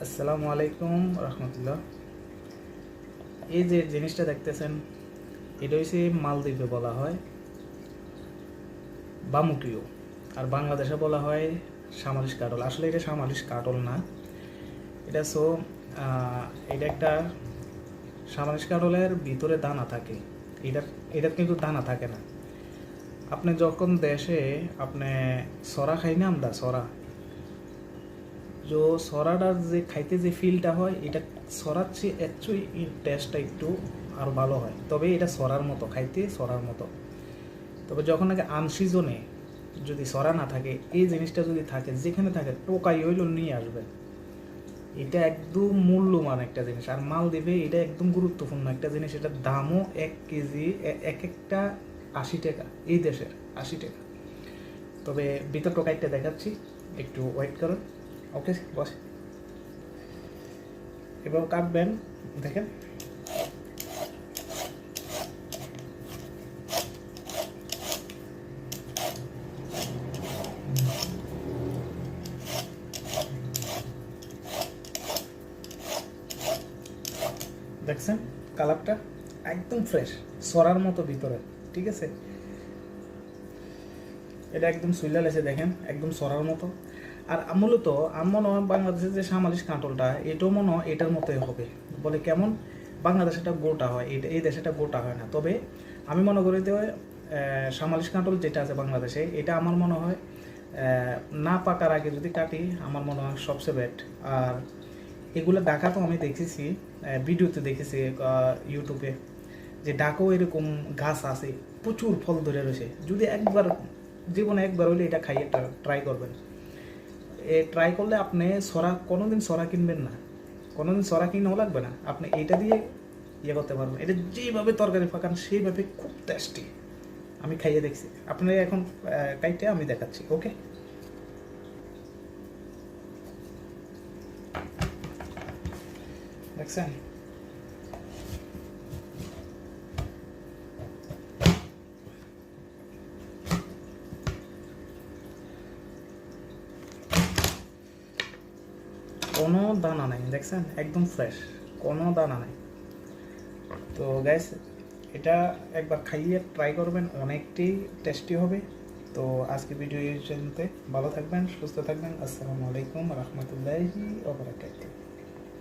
আসসালামু আলাইকুম রহমতুল্লাহ। এই যে জিনিসটা দেখতেছেন, এটা হচ্ছে মালদ্বীপে বলা হয় বামুটিও, আর বাংলাদেশে বলা হয় সামালিশ কাটল। আসলে এটা সামালিশ কাটল না, এটা এটা একটা সামালিশ কাটলের ভিতরে দানা থাকে। এটার কিন্তু দানা থাকে না। আপনি যখন দেশে আপনি সরা খাই না, আমরা সরা সরাটার যে খাইতে যে ফিলটা হয়, এটা সরার চেয়ে অ্যাকচুয়ালি টেস্টটা একটু আরও ভালো হয়। তবে এটা সরার মতো খাইতে, সরার মতো। তবে যখন আগে আনসিজনে যদি সরা না থাকে, এই জিনিসটা যদি থাকে, যেখানে থাকে টোকাই হইল নিয়ে আসবেন। এটা একদম মূল্যবান একটা জিনিস। আর মালদ্বীপে এটা একদম গুরুত্বপূর্ণ একটা জিনিস। এটার দামও 1 কেজি এক একটা 80 টাকা, এই দেশের 80 টাকা। তবে ভিতর টোকাইটা দেখাচ্ছি, একটু ওয়েট করুন। ওকে বস, এবার কাটবেন। দেখেন, দেখছেন কালারটা একদম ফ্রেশ, সরার মতো ভিতরে। ঠিক আছে, এটা একদম সুইলা লেছে, দেখেন একদম সরার মতো। আর মূলত মনে হয় বাংলাদেশের যে সামালিশ কাঁটলটা, এটাও মনে হয় এটার মতোই হবে। বলে কেমন, বাংলাদেশে একটা গোটা হয়, এটা এই দেশে একটা গোটা হয় না। তবে আমি মনে করি যে সামালিশ কাঁটল যেটা আছে বাংলাদেশে, এটা আমার মনে হয় না পাকার আগে যদি কাটি, আমার মনে হয় সবচেয়ে বেট। আর এগুলো ঢাকা তো আমি দেখেছি, ভিডিওতে দেখেছি ইউটিউবে, যে ঢাকাও এরকম গাছ আছে, প্রচুর ফল ধরে রয়েছে। যদি একবার জীবনে একবার হইলে এটা খাইয়ে ট্রাই করবেন। ট্রাই করলে আপনি কোনোদিন সরা কিনবেন না, কোনোদিন সরা কিনেও লাগবে না। আপনি এইটা দিয়ে ইয়ে করতে পারবেন। এটা যেভাবে তরকারি পাকান সেইভাবে খুব টেস্টি। আমি খাইয়ে দেখছি, আপনার এখন কাইটে আমি দেখাচ্ছি। ওকে, দেখছেন কোনো দানা নাই, দেখছেন একদম ফ্রেশ, কোনো দানা নাই। তো গ্যাস, এটা একবার খাইয়ে ট্রাই করবেন, অনেকটাই টেস্টি হবে। তো আজকে ভিডিও এই পর্যন্ত। ভালো থাকবেন, সুস্থ থাকবেন। আসসালামু আলাইকুম রহমতুল্লাহি ওয়া বারাকাতুহু।